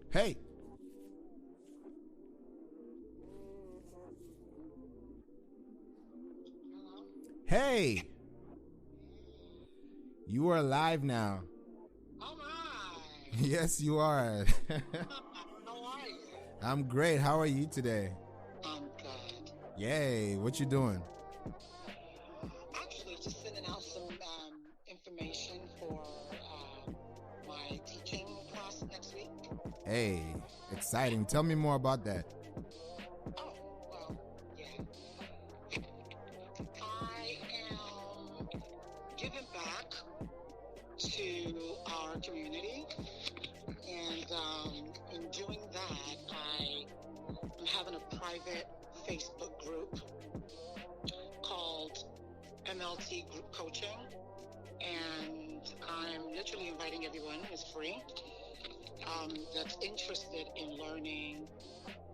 Hey, hey, you are alive now. Oh my! Yes, you are. How are you? I'm great. How are you today? I'm good. Yay, what you doing? Actually, just sending out some information for my teaching class next week. Hey, exciting. Tell me more about that. Oh, well, yeah. I am giving back to our community, and in doing that, I am having a private Facebook group called MLT Group Coaching, and I'm literally inviting everyone. It's free. That's interested in learning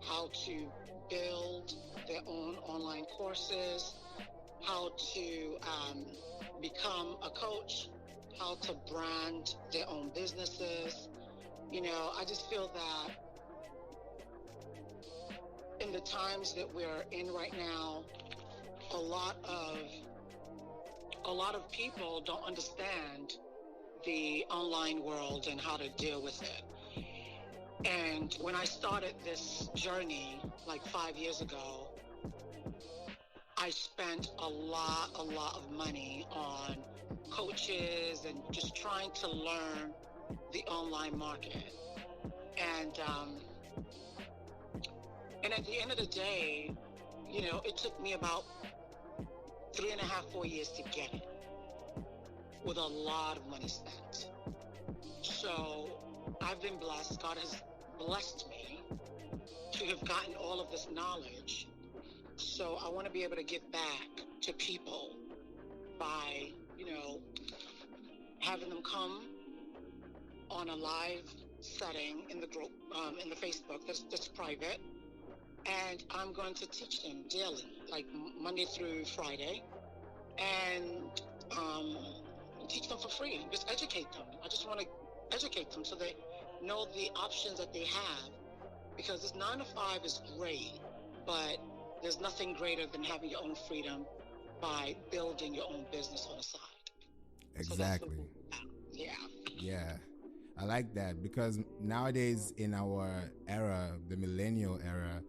how to build their own online courses, how to become a coach, how to brand their own businesses. I just feel that in the times that we're in right now, a lot of people don't understand the online world and how to deal with it. And when I started this journey like 5 years ago, I spent a lot of money on coaches and just trying to learn the online market. And at the end of the day, it took me about 3.5, 4 years to get it, with a lot of money spent. So I've been blessed. God has blessed me to have gotten all of this knowledge. So I want to be able to give back to people by, having them come on a live setting in the group, in the Facebook that's private. And I'm going to teach them daily, like Monday through Friday, and teach them for free. Just educate them. I just want to educate them so they know the options that they have, because this 9 to 5 is great, but there's nothing greater than having your own freedom by building your own business on the side. So that's what Exactly. yeah. Yeah. I like that because nowadays in our era, the millennial era,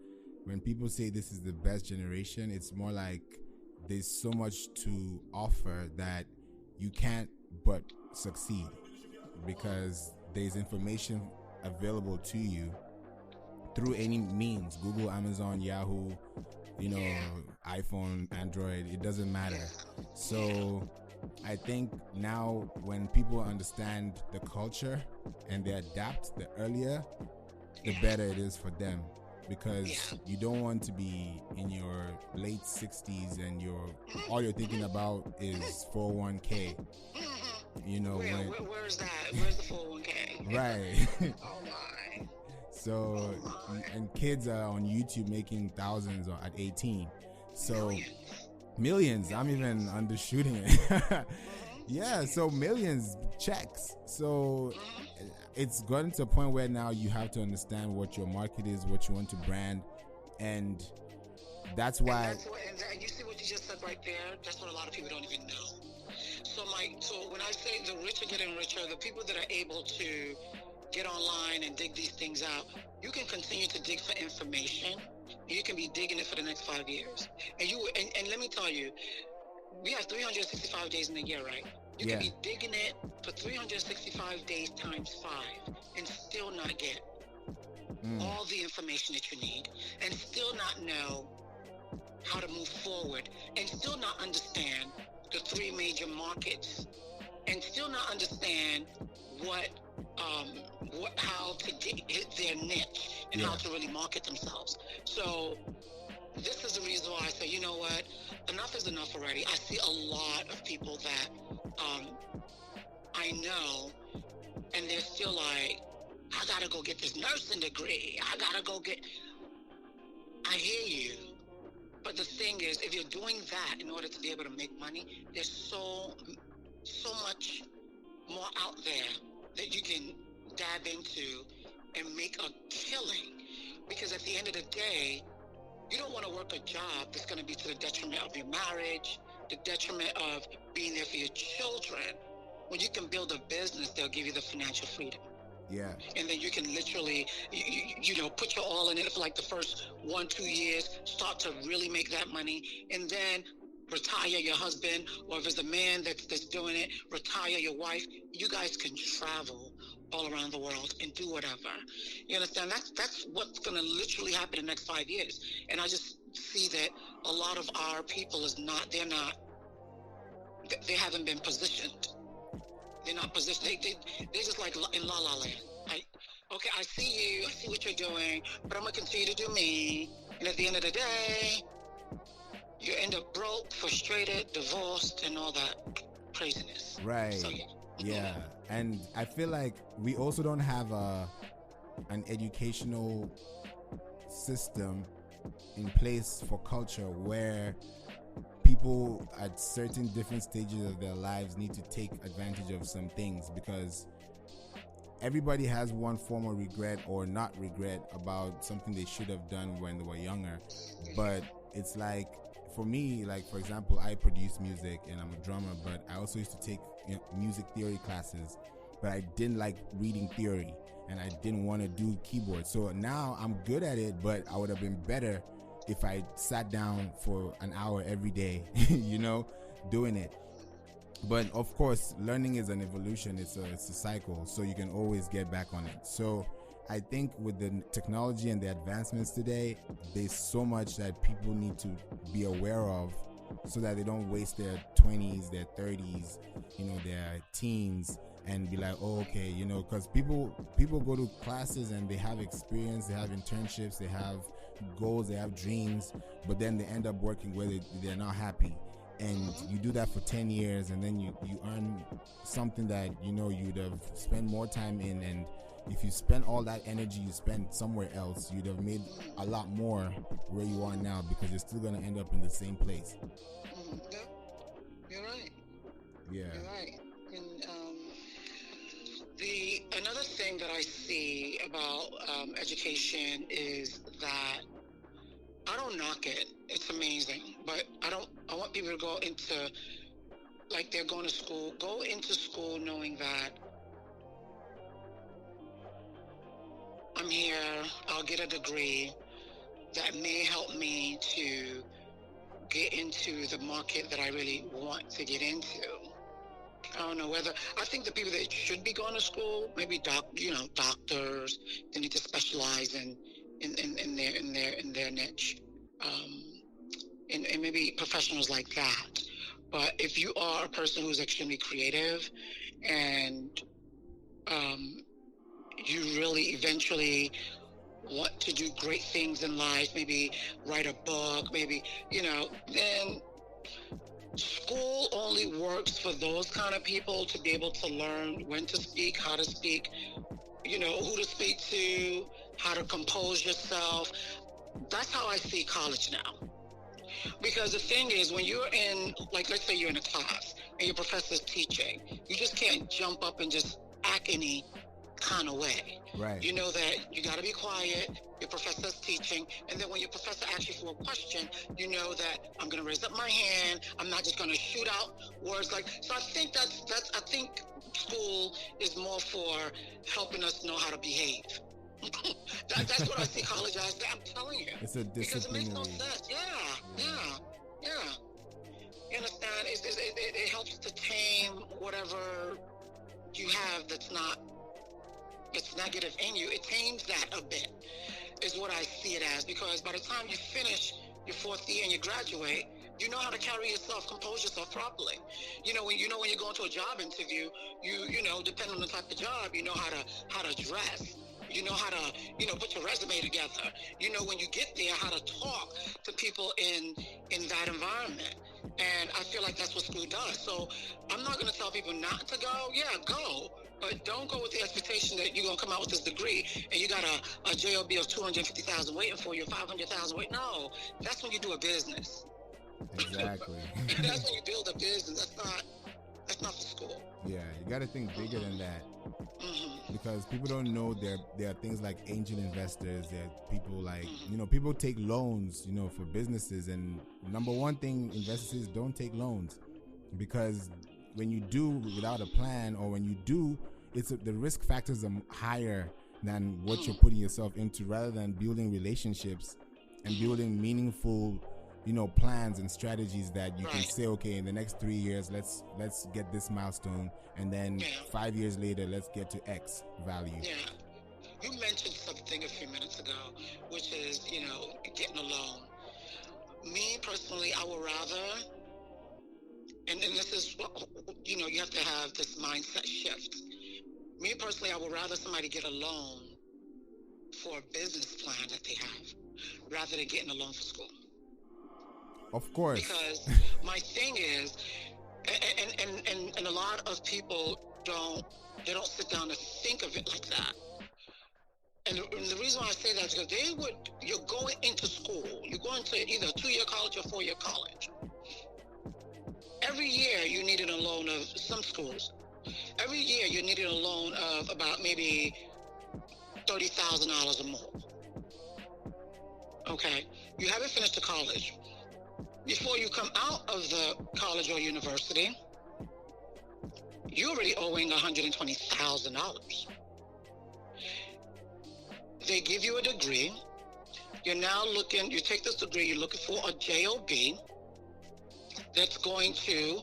when people say this is the best generation, it's more like there's so much to offer that you can't but succeed because there's information available to you through any means. Google, Amazon, Yahoo, Yeah. iPhone, Android, it doesn't matter. Yeah. So I think now when people understand the culture and they adapt, the earlier, the better it is for them. Because you don't want to be in your late 60s and all you're thinking about is 401k. Where's that? Where's the 401k? Right. Oh my. So, and kids are on YouTube making thousands at 18. So, millions. I'm even undershooting it. Yeah, so millions checks. So, it's gotten to a point where now you have to understand what your market is, what you want to brand, and that's why. And you see what you just said right there? That's what a lot of people don't even know. So when I say the rich are getting richer, the people that are able to get online and dig these things out, you can continue to dig for information. You can be digging it for the next 5 years. And let me tell you, we have 365 days in a year, right? You can be digging it for 365 days times 5 and still not get all the information that you need, and still not know how to move forward, and still not understand the 3 major markets, and still not understand how to hit their niche and how to really market themselves. So this is the reason why I say, you know what, enough is enough already. I see a lot of people that I know, and they're still like, I gotta go get this nursing degree. I hear you. But the thing is, if you're doing that in order to be able to make money, there's so much more out there that you can dab into and make a killing. Because at the end of the day, you don't want to work a job that's going to be to the detriment of your marriage, the detriment of being there for your children. When you can build a business, they'll give you the financial freedom. Yeah. And then you can literally, put your all in it for like the first 1-2 years, start to really make that money, and then retire your husband, or if it's a man that's doing it, retire your wife. You guys can travel all around the world and do whatever. You understand? That's what's going to literally happen in the next 5 years. And I just see that a lot of our people they haven't been positioned. They're not positioned. They're just like in La La Land. Okay, I see you. I see what you're doing, but I'm gonna continue to do me. And at the end of the day, you end up broke, frustrated, divorced, and all that craziness. Right. So, yeah. Yeah. And I feel like we also don't have an educational system in place for culture where people at certain different stages of their lives need to take advantage of some things, because everybody has one form of regret or not regret about something they should have done when they were younger. But it's like, for me, like, for example, I produce music and I'm a drummer, but I also used to take music theory classes, but I didn't like reading theory and I didn't want to do keyboard. So now I'm good at it, but I would have been better if I sat down for an hour every day, doing it. But of course, learning is an evolution. It's a cycle, so you can always get back on it. So I think with the technology and the advancements today, there's so much that people need to be aware of, so that they don't waste their 20s, their 30s, their teens, and be like, oh, okay, because people go to classes and they have experience, they have internships, they have goals, they have dreams, but then they end up working where they're not happy. And you do that for 10 years, and then you earn something that you'd have spent more time in, and if you spend all that energy you spent somewhere else, you'd have made a lot more where you are now, because you're still going to end up in the same place. Yeah, you're right. Yeah. You're right. And another thing that I see about education is that I don't knock it. It's amazing, but I want people to go into, like, they're going to school. Go into school knowing that I'm here. I'll get a degree that may help me to get into the market that I really want to get into. I don't know whether, I think the people that should be going to school, maybe doctors, they need to specialize in their niche, and maybe professionals like that. But if you are a person who's extremely creative and you really eventually want to do great things in life, maybe write a book, maybe, then school only works for those kind of people, to be able to learn when to speak, how to speak, who to speak to, how to compose yourself. That's how I see college now. Because the thing is, when you're in, like, let's say you're in a class and your professor's teaching, you just can't jump up and just act any kind of way. Right. You know that you got to be quiet. Your professor's teaching, and then when your professor asks you for a question, you know that I'm going to raise up my hand. I'm not just going to shoot out words like. So I think that's. I think school is more for helping us know how to behave. That's what I see college as. I'm telling you. It's a disciplinary. Because it makes no sense. Yeah. You understand? It helps to tame whatever you have that's negative in you. It tames that a bit, is what I see it as. Because by the time you finish your 4th year and you graduate, you know how to carry yourself, compose yourself properly. When you go into a job interview, you know, depending on the type of job, you know how to dress. You know how to, put your resume together. You know, when you get there, how to talk to people in that environment. And I feel like that's what school does. So I'm not going to tell people not to go. Yeah, go. But don't go with the expectation that you're going to come out with this degree and you got a JOB of $250,000 waiting for you, $500,000 waiting. No, that's when you do a business. Exactly. That's when you build a business. That's not for school. Yeah, you got to think bigger than that. Mm-hmm. Because people don't know there are things like angel investors. There are people like Mm-hmm. people take loans for businesses, and number one thing investors is don't take loans, because when you do without a plan, or when you do, the risk factors are higher than what you're putting yourself into, rather than building relationships and building meaningful plans and strategies that you can say, okay, in the next 3 years let's get this milestone, and then 5 years later let's get to X value. Yeah. You mentioned something a few minutes ago, which is getting a loan. Me personally, I would rather, and this is what you have to have this mindset shift. Me personally, I would rather somebody get a loan for a business plan that they have, rather than getting a loan for school. Of course. Because my thing is, and a lot of people don't sit down and think of it like that. And the reason why I say that is because you're going into school. You're going to either a 2-year college or 4-year college. Every year you needed a loan of some schools. Every year you needed a loan of about maybe $30,000 or more. Okay, you haven't finished the college. Before you come out of the college or university, you're already owing $120,000. They give you a degree. You take this degree, you're looking for a job that's going to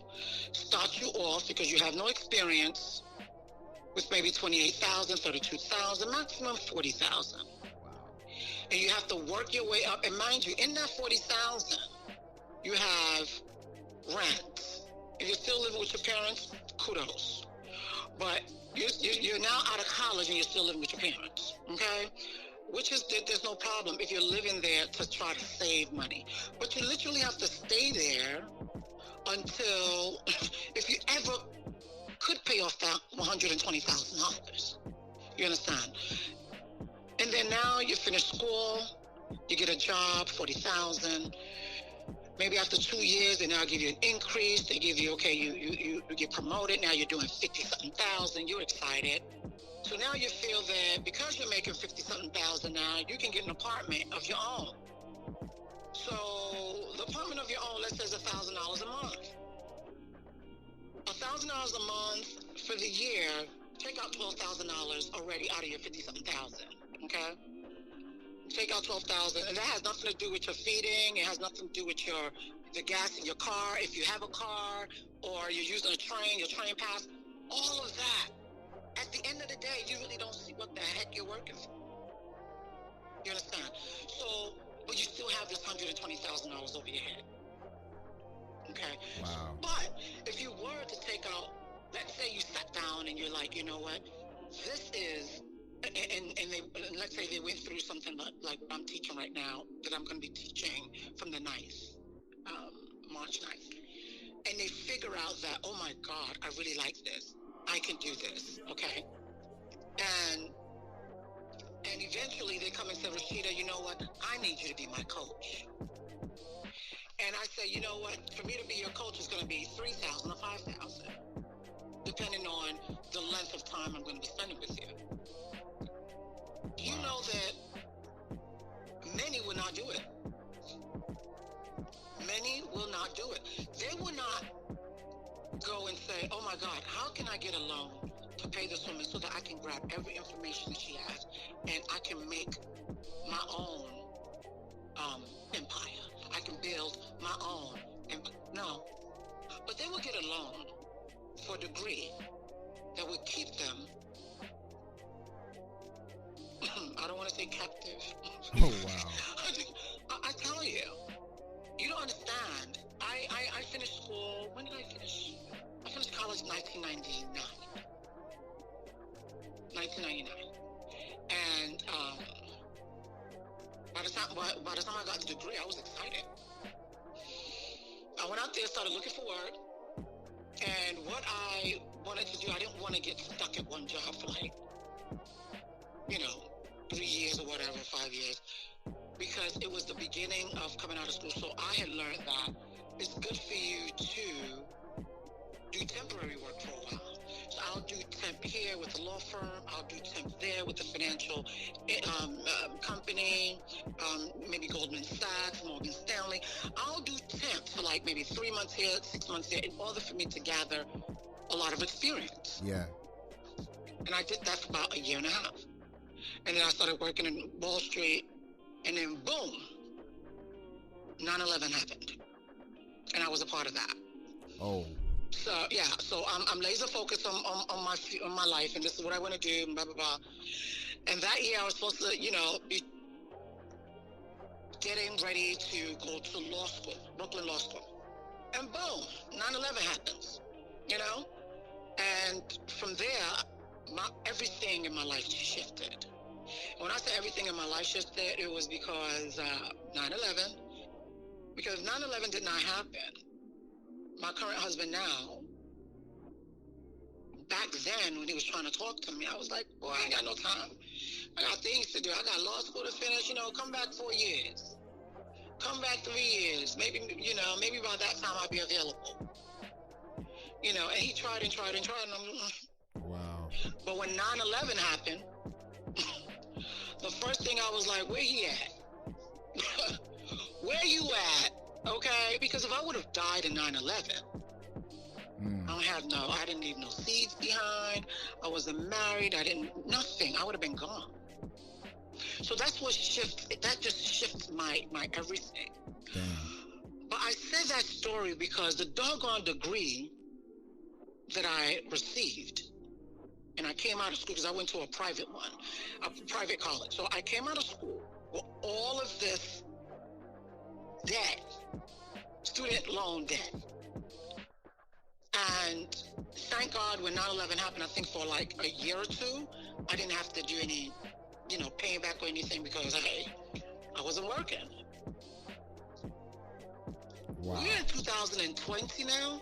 start you off, because you have no experience, with maybe $28,000, $32,000, maximum $40,000. And you have to work your way up. And mind you, in that $40,000, you have rent. If you're still living with your parents, kudos. But you're now out of college and you're still living with your parents, okay? Which is, there's no problem if you're living there to try to save money. But you literally have to stay there until, if you ever could pay off that $120,000. You understand? And then now you finish school, you get a job, $40,000. Maybe after 2 years, they now give you an increase. They give you, okay, you get promoted. Now you're doing 50-something thousand. You're excited. So now you feel that because you're making 50-something thousand now, you can get an apartment of your own. So the apartment of your own, let's say, is $1,000 a month. $1,000 a month for the year. Take out $12,000 already out of your 50-something thousand. Okay. Take out $12,000, and that has nothing to do with your feeding. It has nothing to do with the gas in your car, if you have a car, or you're using a train, your train pass. All of that. At the end of the day, you really don't see what the heck you're working for. You understand? So, but you still have this $120,000 over your head. Okay. Wow. But if you were to take out, let's say you sat down and you're like, you know what, this is. And let's say they went through something like what I'm teaching right now, that I'm going to be teaching from the 9th, March 9th. And they figure out that, oh my God, I really like this. I can do this, okay? And eventually they come and say, Rasheeda, you know what? I need you to be my coach. And I say, you know what? For me to be your coach is going to be $3,000 or $5,000, depending on the length of time I'm going to be spending with you. You know that many will not do it. Many will not do it. They will not go and say, oh my God, how can I get a loan to pay this woman so that I can grab every information that she has and I can make my own empire. I can build my own empire. No. But they will get a loan for a degree that would keep them, I don't want to say captive. Oh, wow. I tell you, you don't understand. I finished school, when did I finish? I finished college in 1999. 1999. And by the time I got the degree, I was excited. I went out there, started looking for work. And what I wanted to do, I didn't want to get stuck at one job for 3 years or whatever, 5 years, because it was the beginning of coming out of school. So I had learned that it's good for you to do temporary work for a while. So I'll do temp here with the law firm. I'll do temp there with the financial company, maybe Goldman Sachs, Morgan Stanley. I'll do temp for like maybe 3 months here, 6 months there, in order for me to gather a lot of experience. Yeah. And I did that for about a year and a half. And then I started working in Wall Street, and then boom, 9/11 happened. And I was a part of that. Oh. So yeah, so I'm laser focused on my life, and this is what I want to do, blah blah blah. And that year I was supposed to, be getting ready to go to law school, Brooklyn Law School. And boom, 9/11 happens, And from there, everything in my life shifted. When I say everything in my life shifted, it was because 9/11. Because 9/11 did not happen, my current husband now, back then when he was trying to talk to me, I was like, boy, I ain't got no time. I got things to do. I got law school to finish, come back 4 years. Come back 3 years. Maybe by that time I'll be available. And he tried and tried and tried. And wow. But when 9/11 happened, the first thing I was like, where he at? Where you at? Okay? Because if I would have died in 9/11, I didn't leave no seeds behind. I wasn't married. Nothing. I would have been gone. So that's what that just shifts my everything. Damn. But I said that story because the doggone degree that I received, and I came out of school because I went to a private college. So I came out of school with all of this debt, student loan debt. And thank God when 9/11 happened, I think for like a year or two, I didn't have to do any, paying back or anything because, I wasn't working. Wow. We're in 2020 now.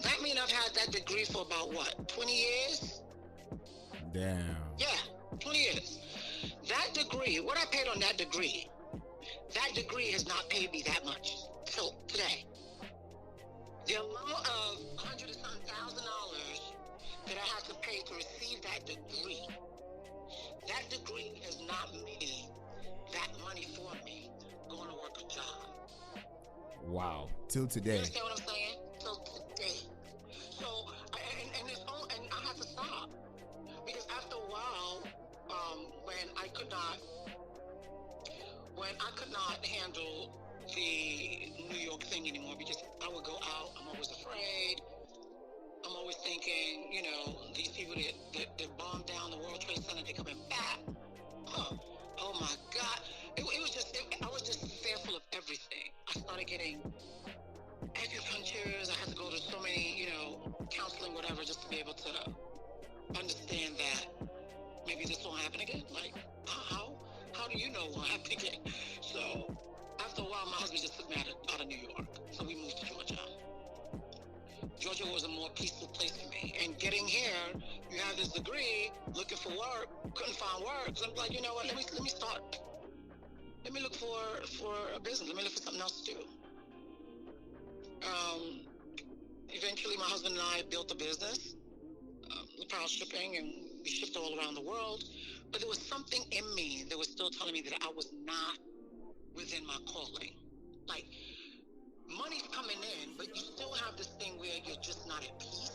That means I've had that degree for about, 20 years? Damn. Yeah, 20 years. That degree, what I paid on that degree has not paid me that much till today. The amount of $100,000 that I had to pay to receive that degree has not made that money for me going to work a job. Wow. Till today. You understand what I'm saying? Till today. So, and I had to stop. Because after a while, when I could not handle the New York thing anymore, because I would go out, I'm always afraid. I'm always thinking, these people that bombed down the World Trade Center, they're coming back. Oh my God. I was just fearful of everything. I started getting acupunctures. I had to go to so many, counseling, whatever, just to be able to understand that maybe this won't happen again. Like, how do you know it won't happen again? So after a while, my husband just took me out of New York. So we moved to Georgia. Georgia was a more peaceful place for me. And getting here, you have this degree, looking for work, couldn't find work. So I'm like, you know what, let me start. Let me look for a business. Let me look for something else to do. Eventually, my husband and I built a business, power shipping, and we shipped all around the world. But there was something in me that was still telling me that I was not within my calling. Like, money's coming in, but you still have this thing where you're just not at peace.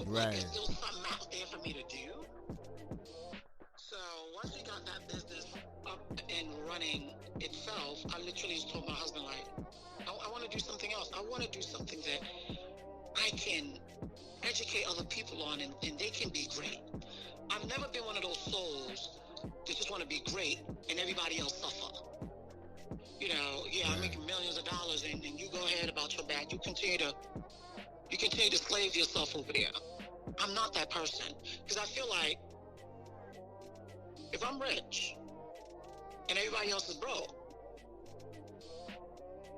Right. Like there's still something out there for me to do. So once we got that business up and running itself, I literally told my husband, like, I want to do something else. I want to do something that I can educate other people on, and they can be great. I've never been one of those souls that just want to be great and everybody else suffer. I'm making millions of dollars, and you go ahead about your bag. You continue to slave yourself over there. I'm not that person, because I feel like if I'm rich and everybody else is broke,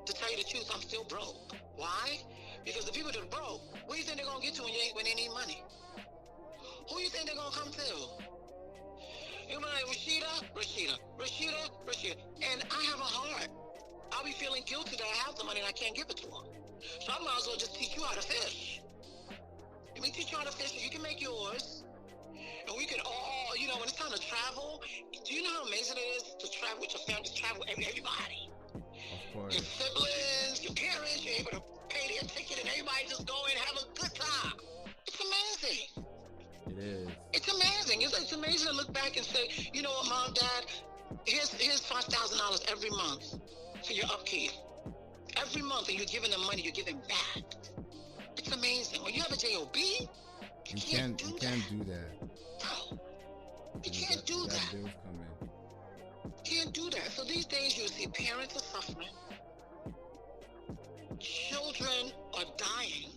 to tell you the truth, I'm still broke. Why? Because the people that are broke, where do you think they're gonna get to when they need money? Who do you think they're gonna come to? You're like, Rasheeda. And I have a heart. I'll be feeling guilty that I have the money and I can't give it to her. So I might as well just teach you how to fish. Let me teach you how to fish so you can make yours. And we can all, when it's time to travel, do you know how amazing it is to travel with your family, to travel with everybody? Of course. Your siblings, your parents, you're able to pay their ticket and everybody just go and have a good time. It's amazing. It is. It's amazing. It's amazing to look back and say, you know what, Mom, Dad, here's $5,000 every month for your upkeep. Every month, and you're giving them money, you're giving back. It's amazing. When you have a JOB, you can't do that. No. You can't do that. Bills come in. Can't do that. So these days you'll see parents are suffering. Children are dying.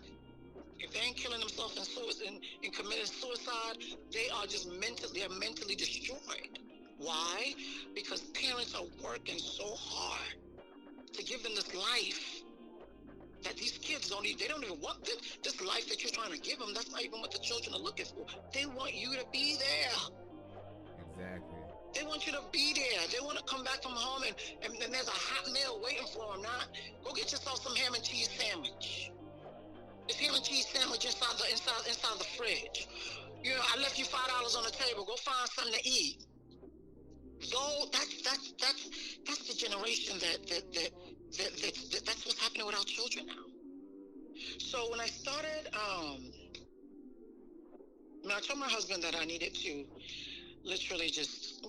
If they ain't killing themselves in committing suicide, they are just mentally destroyed. Why? Because parents are working so hard to give them this life that these kids don't even want this life that you're trying to give them. That's not even what the children are looking for. They want you to be there. Exactly. They want you to be there. They want to come back from home and there's a hot meal waiting for them. Not go get yourself some ham and cheese sandwich. This ham and cheese sandwich inside the fridge. I left you $5 on the table. Go find something to eat. Though that's the generation that's what's happening with our children now. So when I started, I told my husband that I needed to literally just,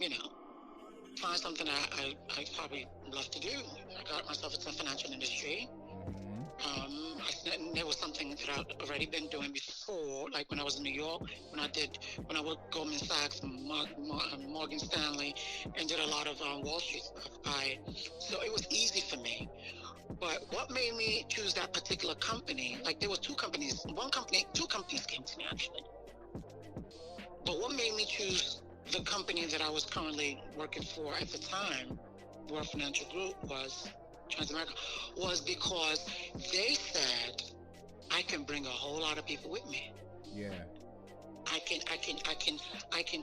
find something that I probably love to do. I got myself into the financial industry. There was something that I'd already been doing before, like when I was in New York, when I worked Goldman Sachs and Morgan Stanley, and did a lot of Wall Street stuff. So it was easy for me. But what made me choose that particular company? Like there were two companies came to me actually. But what made me choose the company that I was currently working for at the time, World Financial Group, was Transamerica, was because they said I can bring a whole lot of people with me. Yeah. I can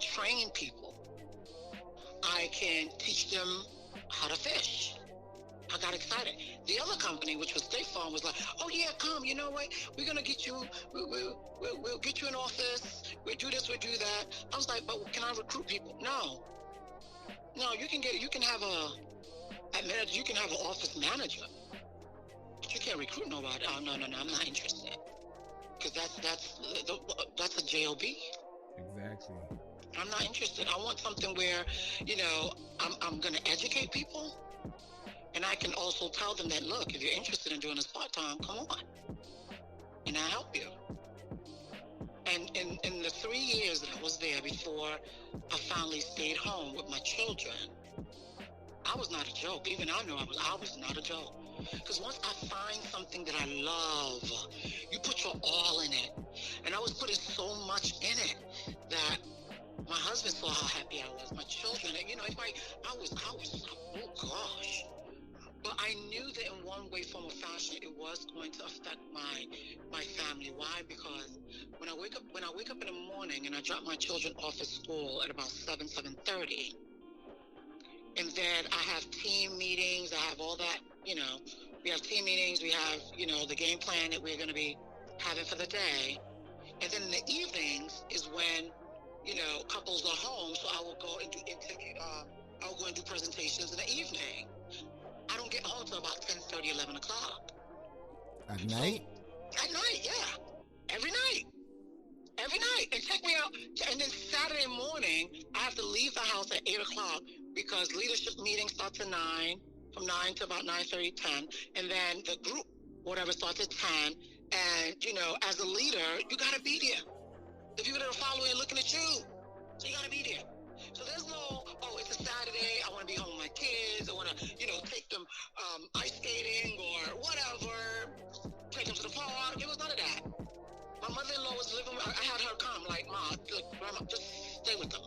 train people. I can teach them how to fish. I got excited. The other company, which was State Farm, was like, "Oh yeah, come. You know what? We're gonna get you. We'll get you an office. We'll do this. We'll do that." I was like, "But can I recruit people?" No. You can have you can have an office manager, but you can't recruit nobody. Oh no, I'm not interested. Because that's a JOB. Exactly. I'm not interested. I want something where, I'm going to educate people, and I can also tell them that, look, if you're interested in doing this part-time, come on, and I'll help you. And in the 3 years that I was there before I finally stayed home with my children, I was not a joke. Even I knew I was not a joke. Because once I find something that I love, you put your all in it. And I was putting so much in it that my husband saw how happy I was. My children, I was oh gosh. But I knew that in one way, form, or fashion, it was going to affect my family. Why? Because when I wake up in the morning and I drop my children off at school at about 7:30, and then I have team meetings, I have all that, we have team meetings, we have, the game plan that we're going to be having for the day. And then in the evenings is when, couples are home, so I will go and do presentations in the evening. I don't get home till about 10:30, 11 o'clock. At night? At night, yeah. Every night. And check me out. And then Saturday morning, I have to leave the house at 8 o'clock because leadership meeting starts at 9, from 9 to about 9:30, 10. And then the group, whatever, starts at 10. And, as a leader, you got to be there. The people that are following are looking at you. So you got to be there. So there's no, it's a Saturday, I want to be home with my kids, I want to, take them ice skating or whatever, take them to the park. It was none of that. My mother-in-law was living with, I had her come, like, "Ma, look, Grandma, just stay with them."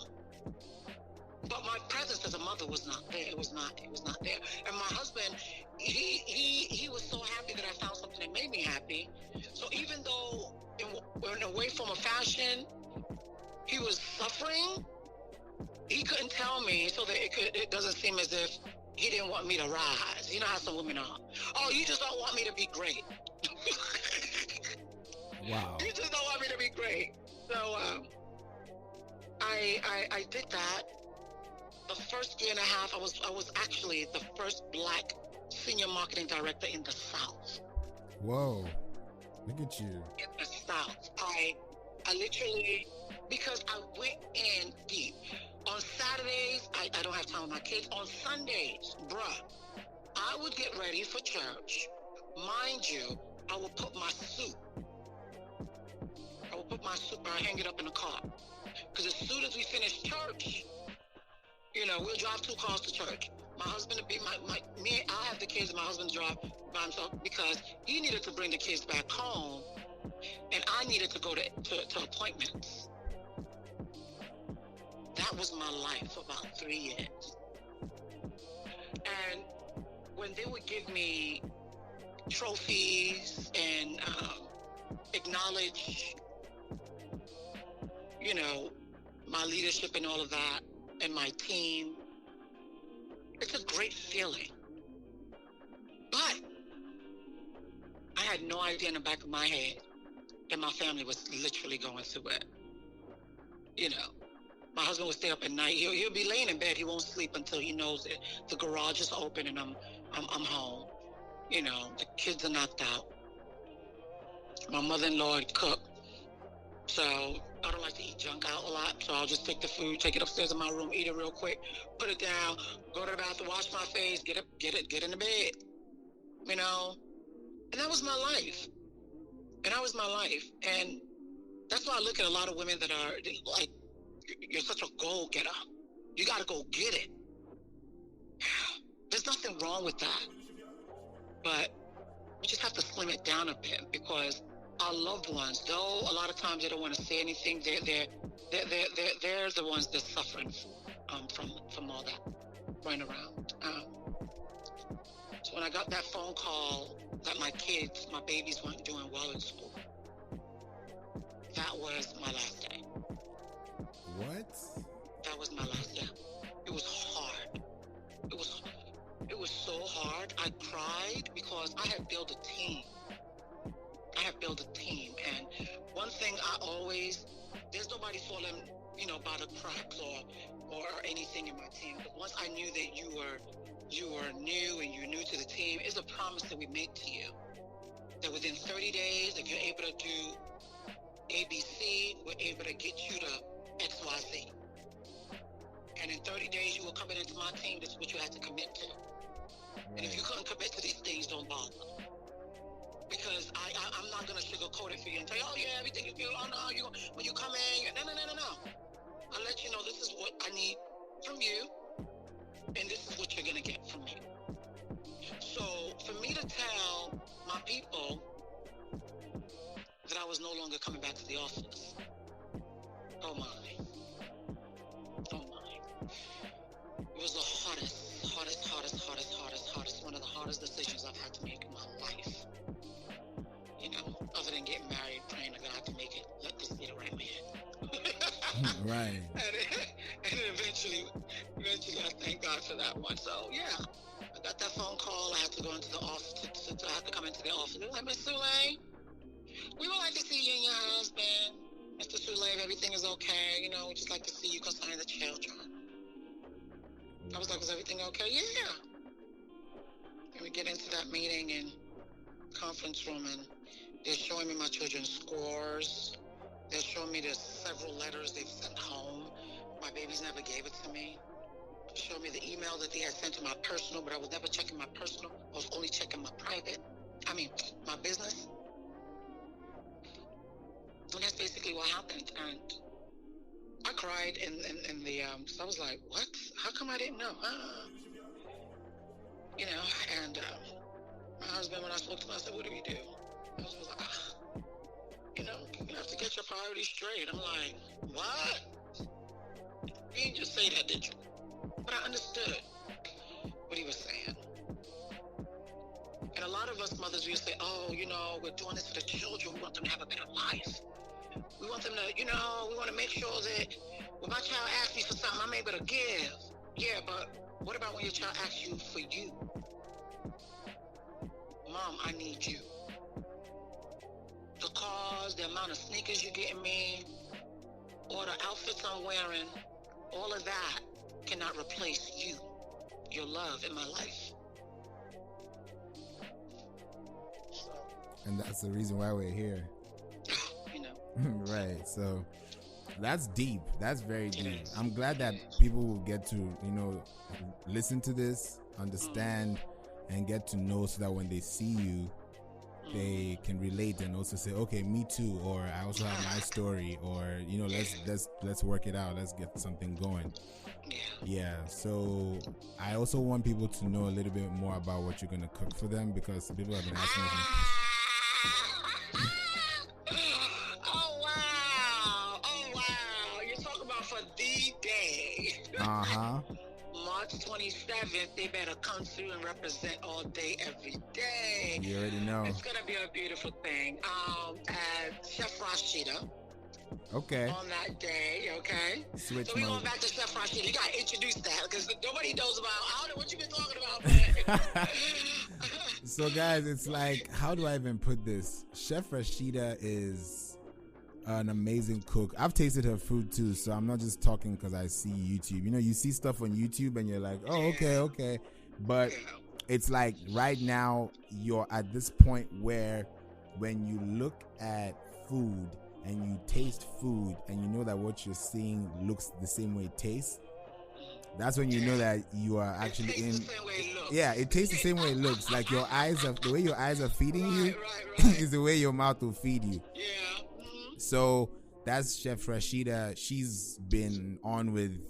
But my presence as a mother was not there. It was not there. And my husband, he was so happy that I found something that made me happy. So even though in a way, form, or fashion, he was suffering, he couldn't tell me so that it doesn't seem as if he didn't want me to rise. You know how some women are. "Oh, you just don't want me to be great." Wow. You just don't want me to be great. So I did that. The first year and a half, I was actually the first black senior marketing director in the South. Whoa. Look at you. In the South. I literally, because I went in deep. On Saturdays, I don't have time with my kids. On Sundays, bruh, I would get ready for church. Mind you, I would put my suit. I hang it up in the car. Because as soon as we finish church, we'll drive 2 cars to church. My husband would be I have the kids and my husband drive by himself because he needed to bring the kids back home and I needed to go to appointments. That was my life for about 3 years. And when they would give me trophies and acknowledge, my leadership and all of that, and my team, it's a great feeling. But I had no idea in the back of my head that my family was literally going through it. My husband would stay up at night. He'll be laying in bed. He won't sleep until he knows that the garage is open and I'm home. The kids are knocked out. My mother-in-law would cook. So I don't like to eat junk out a lot. So I'll just take the food, take it upstairs in my room, eat it real quick, put it down, go to the bathroom, wash my face, get in the bed. And that was my life. And that's why I look at a lot of women that are like, you're such a goal getter. You got to go get it. There's nothing wrong with that. But you just have to slim it down a bit because our loved ones, though a lot of times they don't want to say anything, they're the ones that's suffering from all that running around. So when I got that phone call that my babies weren't doing well in school, that was my last day. What? That was my last day. It was hard. It was so hard. I cried because I had built a team. And one thing there's nobody falling, by the cracks or anything in my team. But once I knew that you were new and you're new to the team, it's a promise that we make to you. That within 30 days, if you're able to do ABC, we're able to get you to XYZ. And in 30 days, you will come into my team. This is what you have to commit to. Right. And if you couldn't commit to these things, don't bother. Because I'm not going to sugarcoat it for you and tell you, oh, yeah, everything is good. Oh, no, when you come in, no. I'll let you know this is what I need from you, and this is what you're going to get from me. So for me to tell my people that I was no longer coming back to the office, oh my. It was the hardest, one of the hardest decisions I've had to make in my life. Other than getting married, praying to God to let this be the right man. Right. And eventually I thank God for that one. So yeah, I got that phone call. I had to go into the office. I had to come into the office. They're like, Miss Sule, we would like to see you and your husband. Mr. Sule, if everything is okay, we'd just like to see you concerning the children. I was like, is everything okay? Yeah. And we get into that meeting and conference room, and they're showing me my children's scores. They're showing me the several letters they've sent home. My babies never gave it to me. They showed me the email that they had sent to my personal, but I was never checking my personal. I was only checking my my business. And that's basically what happened. And I cried in the, so I was like, what? How come I didn't know? And my husband, when I spoke to him, I said, what do we do? My husband was like, you have to get your priorities straight. I'm like, what? You didn't just say that, did you? But I understood what he was saying. And a lot of us mothers, we say, oh, we're doing this for the children. We want them to have a better life. We want them to, we want to make sure that when my child asks me for something, I'm able to give. Yeah, but what about when your child asks you for you? Mom, I need you. the cars, the amount of sneakers you're getting me, or the outfits I'm wearing, all of that cannot replace you, your love in my life. And that's the reason why we're here. You know. Right. So that's deep. That's very deep. I'm glad that It is. people will get to, listen to this, understand, and get to know, so that when they see you, they can relate and also say, okay, me too, or I also have my story, or let's work it out. Let's get something going. Yeah. So I also want people to know a little bit more about what you're gonna cook for them, because people have been asking me. Oh wow! You're talking about for the day. March 27th, they better come through and represent all day, every day. You already know. It's gonna be a beautiful thing. And Chef Rasheeda. Okay. On that day, okay? Switch so we're mode. going back to Chef Rasheeda. You gotta introduce that, because nobody knows about, I don't know what you've been talking about, man. So guys, it's like, how do I even put this? Chef Rasheeda is an amazing cook. I've tasted her food too, so I'm not just talking because I see YouTube. You see stuff on YouTube and you're like, oh, okay. But it's like right now you're at this point where when you look at food and you taste food and you know that what you're seeing looks the same way it tastes, that's when you know that you are actually in. Yeah, it tastes the same way it looks. Like the way your eyes are feeding you is the way your mouth will feed you. Yeah. So that's Chef Rasheeda. She's been on with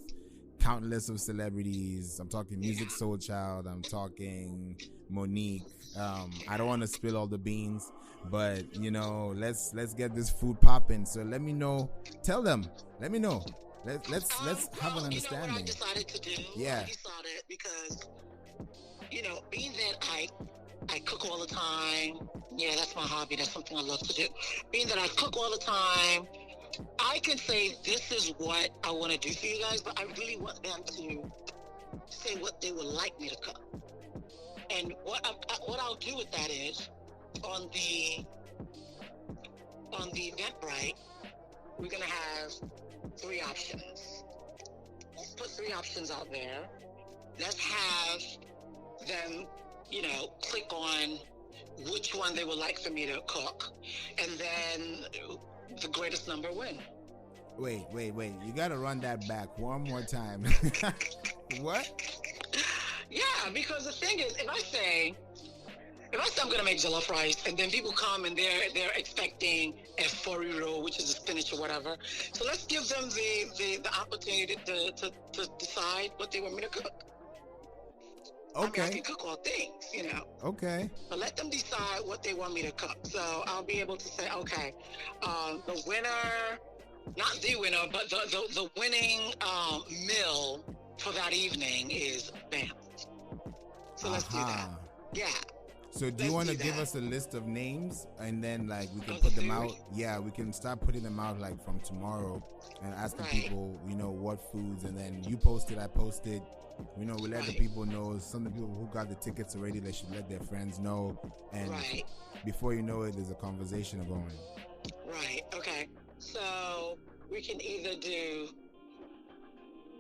countless of celebrities. I'm talking Music Soul Child. I'm talking Monique. I don't want to spill all the beans, but let's get this food popping. So let me know. Tell them. Let me know. Let's have an understanding. What I decided to do? Yeah. I decided because being that I cook all the time. Yeah, that's my hobby. That's something I love to do. Being that I cook all the time, I can say this is what I want to do for you guys, but I really want them to say what they would like me to cook. And what I'll do with that is on the Eventbrite, we're gonna have 3 options. Let's put 3 options out there. Let's have them, click on which one they would like for me to cook, and then the greatest number win. Wait. You gotta run that back one more time. What? Yeah, because the thing is, if I say I'm gonna make jollof rice, and then people come and they're expecting a foriro, which is a spinach or whatever. So let's give them the opportunity to decide what they want me to cook. Okay. I can cook all things, Okay. But let them decide what they want me to cook. So I'll be able to say, okay, the winner, not the winner, but the winning meal for that evening is bam. So let's do that. Yeah. So do you want to give us a list of names, and then we can put them out? Yeah, we can start putting them out from tomorrow and asking people, what foods, and then you post it, I post it. We let the people know. Some of the people who got the tickets already, they should let their friends know. And before you know it, there's a conversation going. Right. Okay. So we can either do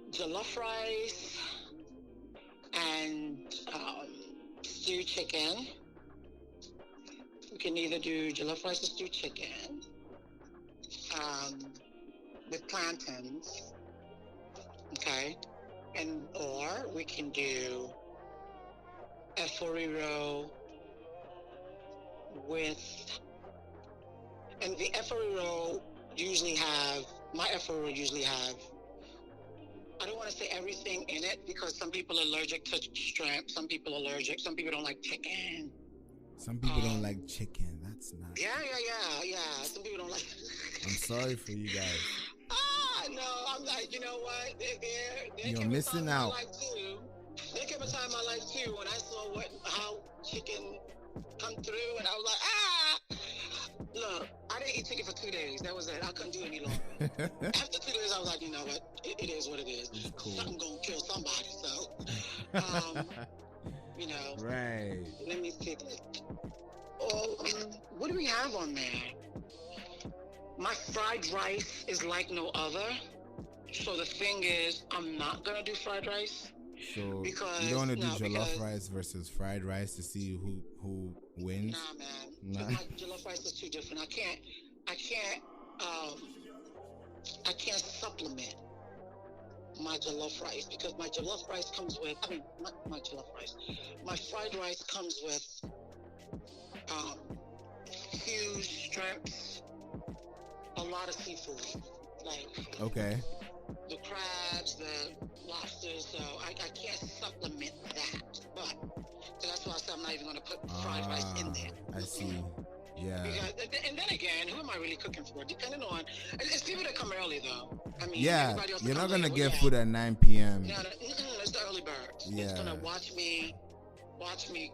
jollof rice and stewed chicken. We can either do jollof rice or stewed chicken with plantains. Okay. Or we can do a foriro and the foriro usually have, I don't want to say everything in it, because some people are allergic to shrimp, some people don't like chicken. Some people don't like chicken. That's not. Yeah. Some people don't like. I'm sorry for you guys. No, I'm like, you know what? You're missing out. There came a time in my life too when I saw how chicken come through, and I was like, Look, I didn't eat chicken for 2 days. That was it. I couldn't do it any longer. After 2 days, I was like, you know what? It is what it is. Cool. Something gonna kill somebody. So, Right. Let me see this. What do we have on there? My fried rice is like no other. So the thing is, I'm not gonna do fried rice So you don't because want to do no, jollof because rice versus fried rice to see who wins? nah, man, Nah. my jollof rice is too different. I can't, um, I can't supplement my jollof rice because my jollof rice comes with. I mean, not my jollof rice. My fried rice comes with um, huge shrimps, a lot of seafood, like Okay. the crabs, the lobsters. So I can't supplement that. But so that's why I said I'm not even going to put fried rice in there. I see. Yeah. Because, and then again, who am I really cooking for? Depending on, it's people that come early though. I mean, Yeah, everybody else you're that not come gonna later, get yeah. food at 9 p.m. No, it's the early birds. Yeah. It's gonna watch me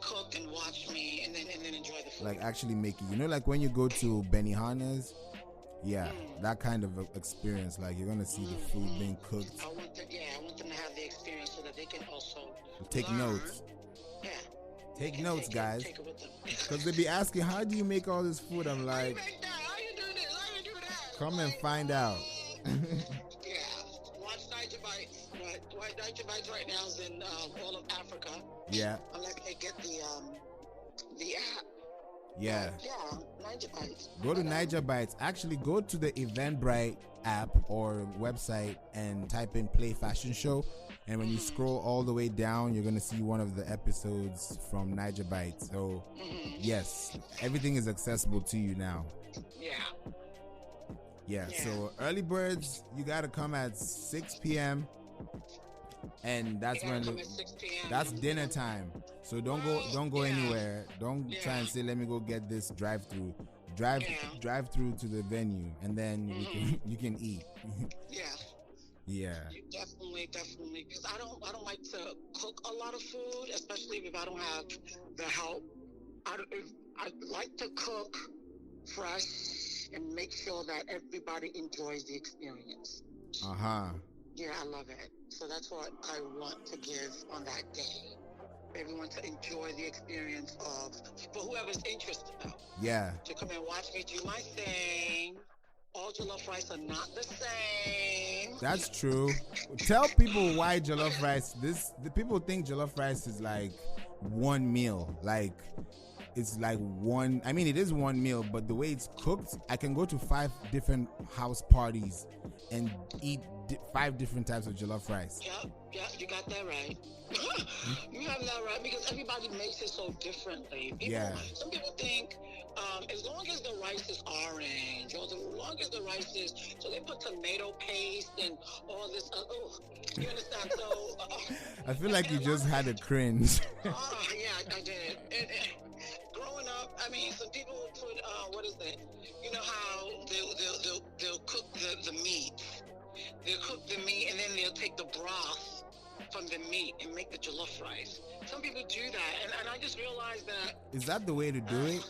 cook and watch me, and then enjoy the food. Like actually make it. You know, like when you go to Benihana's, yeah, that kind of experience. Like you're gonna see the food being cooked. I want them to have the experience so that they can also Take learn. notes. Yeah. Take notes, guys. Take it with them. Because they be asking, how do you make all this food? I'm How you like, make that? How you do this? How you do that? come and Like, find out. yeah. Watch Niger Bites. Right, Niger Bites right now is in all of Africa. Yeah. Unless they get the app. Yeah. Yeah, Niger Bites. Go to Niger Bites. Actually, go to the Eventbrite app or website and type in Play Fashion Show. And when you scroll all the way down, you're going to see one of the episodes from Niger Bites. So, yes, everything is accessible to you now. Yeah. So, early birds, you got to come at 6 p.m. And that's when that's dinner time. So don't go anywhere. Don't try and say, let me go get this drive through to the venue, and then you can eat. Yeah. Definitely. Because I don't like to cook a lot of food, especially if I don't have the help. I like to cook fresh and make sure that everybody enjoys the experience. Yeah, I love it. So that's what I want to give on that day. Everyone to enjoy the experience for whoever's interested though. Yeah. To come and watch me do my thing. All jollof rice are not the same. That's true. Tell people why jollof rice. The people think jollof rice is like one meal. Like it's like one. I mean, it is one meal, but the way it's cooked, I can go to 5 different house parties and eat 5 different types of jollof rice. Yeah, you got that right. You have that right because everybody makes it so differently. Some people think as long as the rice is orange or as long as the rice is, so they put tomato paste and all this. You understand? So I feel like you just had a cringe. Yeah, I did. Growing up, I mean, some people put what is that? You know how they'll cook the meat. They'll cook the meat and then they'll take the broth from the meat and make the jollof rice. Some people do that, and I just realized that. Is that the way to do it?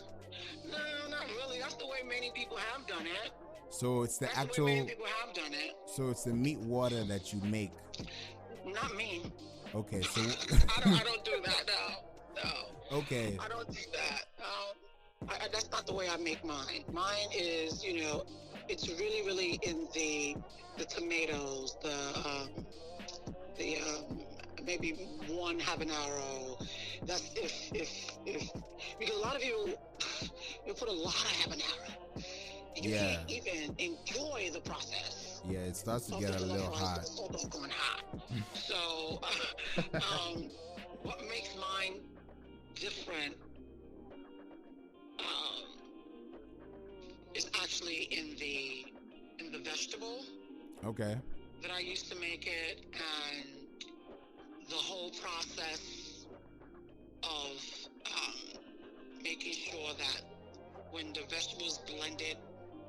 No, not really. That's the way many people have done it. So it's the way many people have done it. So it's the meat water that you make. Not me. Okay, so I don't do that. No. Okay. I don't do that. No. That's not the way I make mine. Mine is, it's really, really in the tomatoes, the maybe one habanero. That's if because a lot of you put a lot of habanero. And you can't even enjoy the process. Yeah, it starts to get a little hot. It's so doggone hot. So what makes mine different is actually in the vegetable. Okay. That I used to make it, and the whole process of making sure that when the vegetables blended,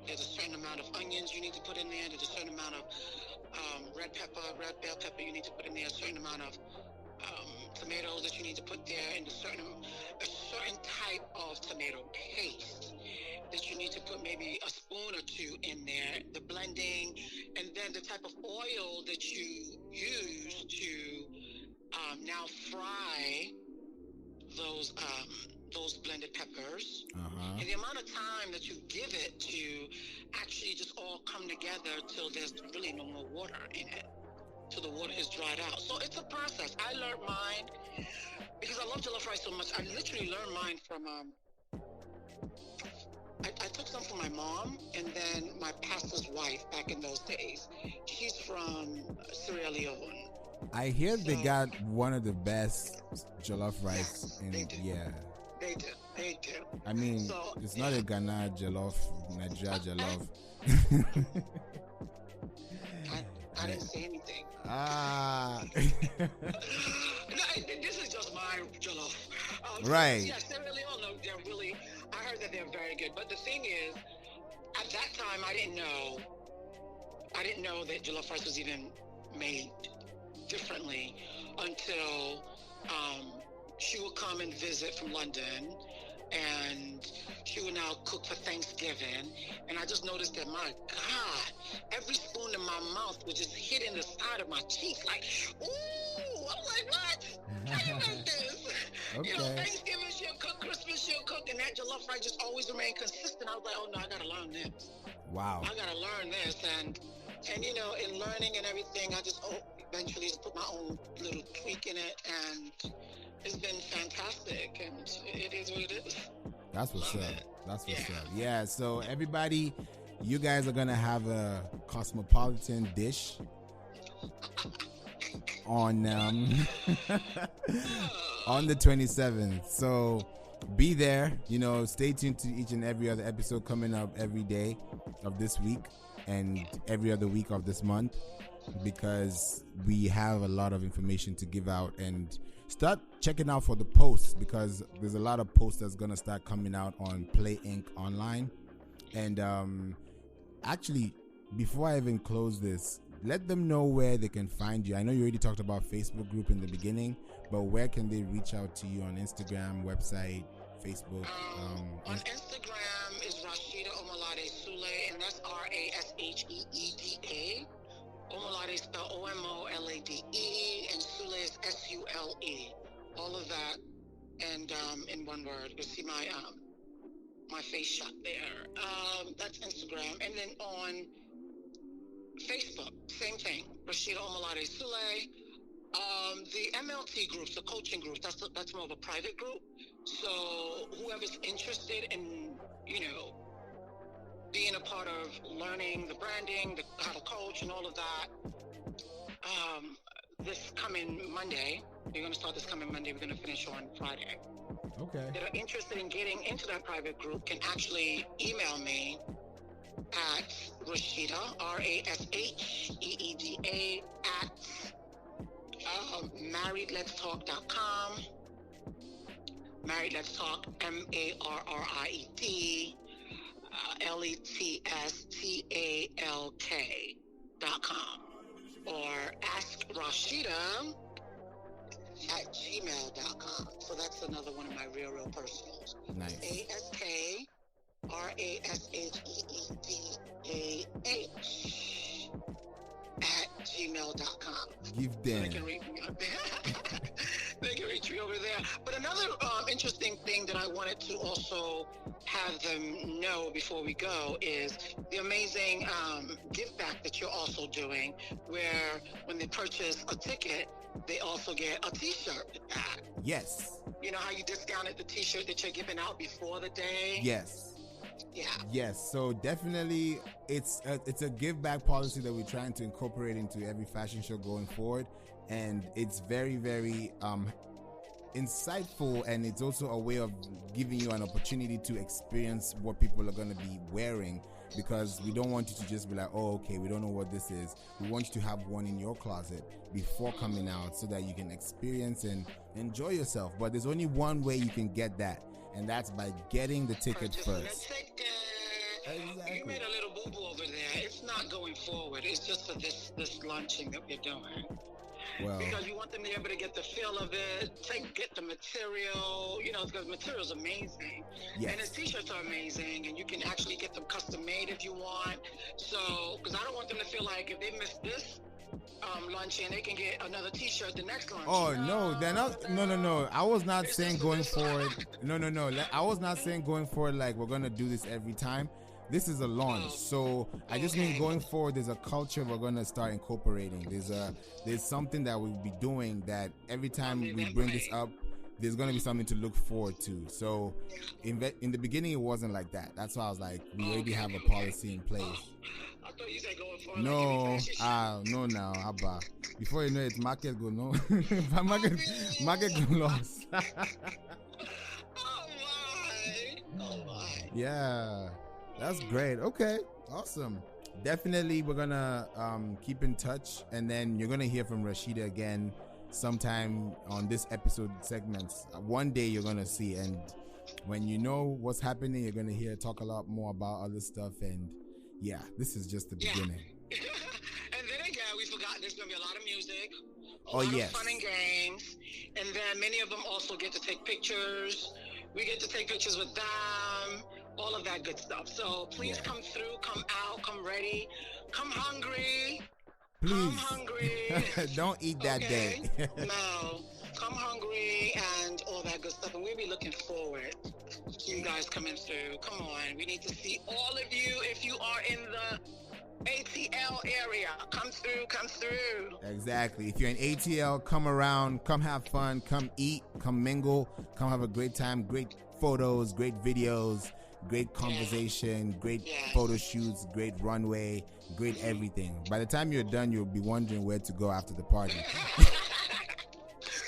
there's a certain amount of onions you need to put in there. There's a certain amount of red bell pepper you need to put in there. A certain amount of tomatoes that you need to put there, and a certain type of tomato paste that you need to put maybe a spoon or 2 in there, the blending, and then the type of oil that you use to now fry those those blended peppers, Uh-huh. and the amount of time that you give it to actually just all come together till there's really no more water in it, till the water is dried out. So it's a process. I learned mine because I love jollof rice so much. I literally learned mine from I took some from my mom and then my pastor's wife back in those days. She's from Sierra Leone. I hear So, they got one of the best jollof rice yes, in they do. yeah. They do. They do. I mean, So, it's not a Ghana jollof, Nigeria jollof. I didn't say anything. Ah. No, this is just my jollof. Right. Yeah, Sierra Leone, no, they're really, I heard that they're very good. But the thing is, at that time, I didn't know that jollof rice was even made differently until she would come and visit from London, and she would now cook for Thanksgiving. And I just noticed that, my God, every spoon in my mouth was just hitting the side of my cheeks, like, ooh, I'm like, what? How you make this? Okay. You know, Thanksgiving she'll cook, Christmas she'll cook, and that jollof rice just always remained consistent. I was like, oh no, I gotta learn this. Wow. I gotta learn this, and you know, in learning and everything, I just eventually just put my own little tweak in it, and it's been fantastic, and it is what it is. That's what's Love up. it. That's what's Yeah. up. Yeah, so everybody, you guys are gonna have a cosmopolitan dish on on the 27th. So be there, you know, stay tuned to each and every other episode coming up every day of this week and every other week of this month, because we have a lot of information to give out. And start checking out for the posts, because there's a lot of posts that's gonna start coming out on Play Inc. online. And actually, before I even close this, let them know where they can find you. I know you already talked about Facebook group in the beginning, but where can they reach out to you on Instagram, website, Facebook? On Instagram is Rasheeda Omalade Sule, and that's Rasheeda. Omalade is spelled Omolade, and Sule is Sule. All of that, and in one word. You'll see my face shot there. That's Instagram, and then on Facebook, same thing. Rasheeda Omalade Sule. The MLT groups, the coaching groups, that's more of a private group. So whoever's interested in, you know, being a part of learning the branding, how to coach, and all of that, this coming Monday, we're going to start this coming Monday. We're going to finish on Friday. Okay. That are interested in getting into that private group can actually email me at Rasheeda, Rasheeda, at marriedletstalk.com. Married Let's Talk, MARRIED, LETSTALK.com. Or ask Rasheeda at gmail.com. So that's another one of my real personals. Nice. ASKRASHEEDAH at gmail.com. Give So they them. can reach me out there. They can reach me over there. But another interesting thing that I wanted to also have them know before we go is the amazing give back that you're also doing, where when they purchase a ticket, they also get a t-shirt with that. Yes. You know how you discounted the t-shirt that you're giving out before the day? Yes. Yeah. Yes, so definitely it's a give back policy that we're trying to incorporate into every fashion show going forward, and it's very, very insightful, and it's also a way of giving you an opportunity to experience what people are going to be wearing, because we don't want you to just be like, oh, okay, we don't know what this is. We want you to have one in your closet before coming out so that you can experience and enjoy yourself. But there's only one way you can get that, and that's by getting the ticket first. Exactly. You made a little boo-boo over there. It's not going forward. It's just for this launching that we're doing. Well, because you want them to be able to get the feel of it, get the material, you know, because the material is amazing. yes. And the t-shirts are amazing, and you can actually get them custom made if you want. So, because I don't want them to feel like if they miss this, luncheon, they can get another T-shirt the next lunch. Oh no, they're not. No. I was not It's saying just going this one. forward. No. I was not saying going forward like we're gonna do this every time. This is a launch, so I just mean Okay. going forward. There's a culture we're gonna start incorporating. There's something that we'll be doing that every time we bring this up, there's gonna be something to look forward to. So in the beginning, it wasn't like that. That's why I was like, we already have a policy in place. I thought you said going forward. No, no now, Abba. Before you know it, market go no. market go lost. Oh my. Yeah, that's great. Okay, awesome. Definitely, we're gonna keep in touch, and then you're gonna hear from Rasheeda again sometime on this episode segments. One day you're gonna see, and when you know what's happening, you're gonna hear talk a lot more about other stuff. And yeah, this is just the beginning. And then again, we forgot there's going to be a lot of music, a Oh, lot yes. of fun and games, and then many of them also get to take pictures. We get to take pictures with them, all of that good stuff. So please Yeah. come through, come out, come ready, come hungry. Please. Come hungry. Don't eat that Okay? day. No, come hungry and all that good stuff. And we'll be looking forward to you guys coming through. Come on, we need to see all of you. If you are in the ATL area, come through, come through. Exactly. If you're in ATL, come around, come have fun, come eat, come mingle, come have a great time, great photos, great videos, great conversation, great photo shoots, great runway, great everything. By the time you're done, you'll be wondering where to go after the party.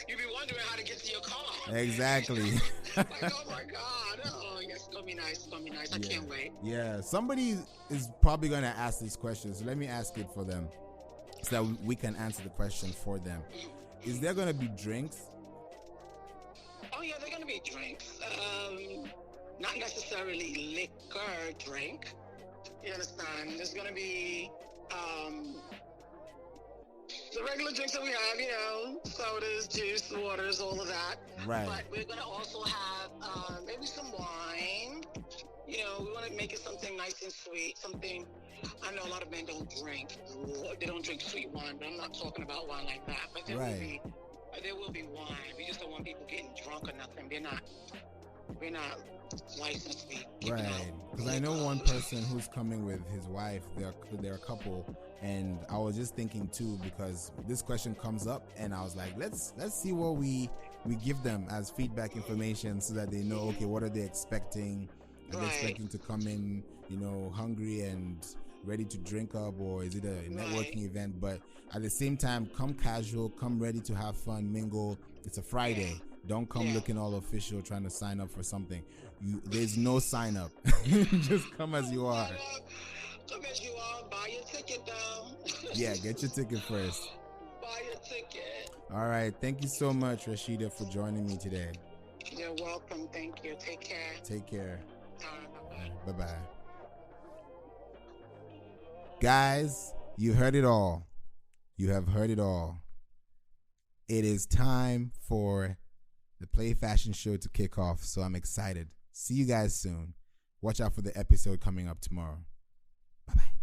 You'll be wondering how to get to your car. Exactly. Like, oh my God. Oh, yes, it's going to be nice. It's going to be nice. I can't wait. Yeah. Somebody is probably going to ask these questions. So let me ask it for them so that we can answer the question for them. Is there going to be drinks? Oh, yeah, there are going to be drinks. Not necessarily liquor drink. You understand? There's going to be the regular drinks that we have, you know, sodas, juice, waters, all of that. Right. But we're going to also have maybe some wine. You know, we want to make it something nice and sweet, something. I know a lot of men don't drink. They don't drink sweet wine, but I'm not talking about wine like that. But there will be wine. We just don't want people getting drunk or nothing. We're not licensed to be giving Right. out Because I know one person who's coming with his wife. They're a couple, and I was just thinking too, because this question comes up, and I was like, let's see what we give them as feedback information, so that they know, okay, what are they expecting? Are they expecting to come in, you know, hungry and ready to drink up, or is it a networking event? But at the same time, come casual, come ready to have fun, mingle. It's a Friday. Don't come looking all official trying to sign up for something. There's no sign up. Just come as you are. Come as you are. Buy your ticket though. Yeah, get your ticket first. Buy your ticket. All right. Thank you so much, Rasheeda, for joining me today. You're welcome. Thank you. Take care. Take care. Bye-bye. Bye-bye. Guys, you heard it all. You have heard it all. It is time for the Play Fashion Show to kick off, so I'm excited. See you guys soon. Watch out for the episode coming up tomorrow. Bye-bye.